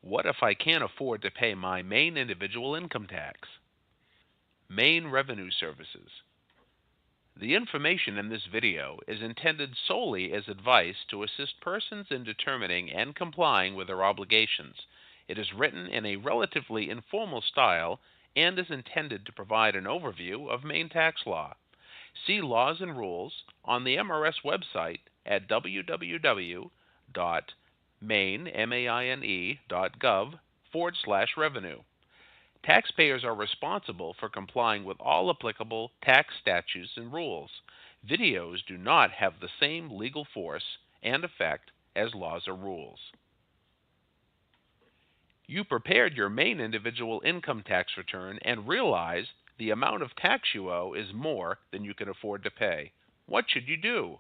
What if I can't afford to pay my Maine individual income tax? Maine Revenue Services. The information in this video is intended solely as advice to assist persons in determining and complying with their obligations. It is written in a relatively informal style and is intended to provide an overview of Maine tax law. See laws and rules on the MRS website at www.maine.gov/revenue. Taxpayers are responsible for complying with all applicable tax statutes and rules. Videos do not have the same legal force and effect as laws or rules. You prepared your Maine individual income tax return and realized the amount of tax you owe is more than you can afford to pay. What should you do?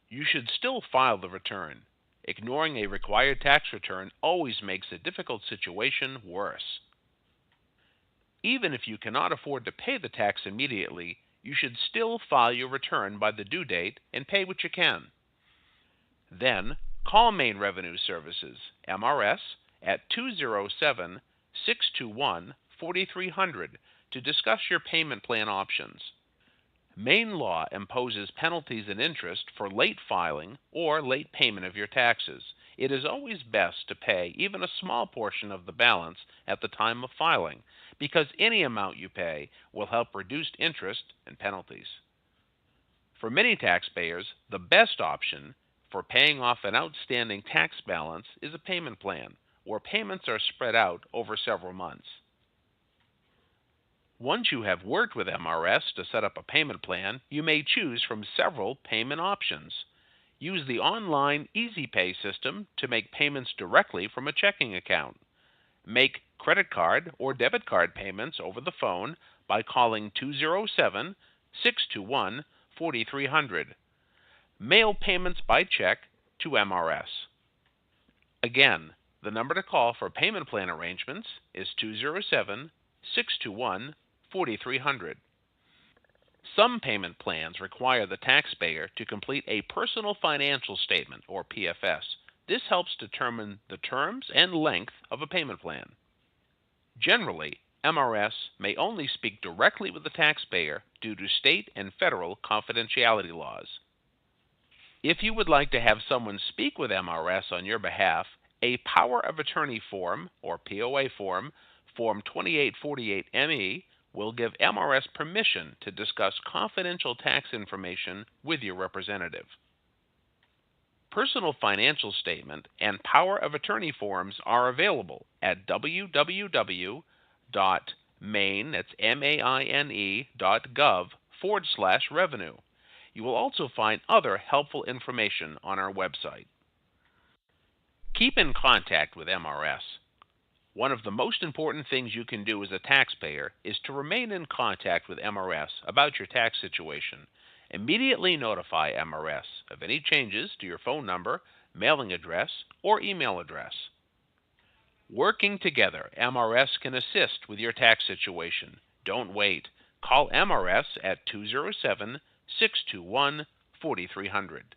You should still file the return. Ignoring a required tax return always makes a difficult situation worse. Even if you cannot afford to pay the tax immediately, you should still file your return by the due date and pay what you can. Then, call Maine Revenue Services, MRS, at 207-621-4300 to discuss your payment plan options. Maine law imposes penalties and interest for late filing or late payment of your taxes. It is always best to pay even a small portion of the balance at the time of filing, because any amount you pay will help reduce interest and penalties. For many taxpayers, the best option for paying off an outstanding tax balance is a payment plan, where payments are spread out over several months. Once you have worked with MRS to set up a payment plan, you may choose from several payment options. Use the online Easy Pay system to make payments directly from a checking account. Make credit card or debit card payments over the phone by calling 207-621-4300. Mail payments by check to MRS. Again, the number to call for payment plan arrangements is 207-621-4300. Some payment plans require the taxpayer to complete a personal financial statement, or PFS. This helps determine the terms and length of a payment plan. Generally, MRS may only speak directly with the taxpayer due to state and federal confidentiality laws. If you would like to have someone speak with MRS on your behalf, a Power of Attorney form, or POA form, Form 2848ME, will give MRS permission to discuss confidential tax information with your representative. Personal financial statement and power of attorney forms are available at www.maine.gov/revenue. You will also find other helpful information on our website. Keep in contact with MRS. One of the most important things you can do as a taxpayer is to remain in contact with MRS about your tax situation. Immediately notify MRS of any changes to your phone number, mailing address, or email address. Working together, MRS can assist with your tax situation. Don't wait. Call MRS at 207-621-4300.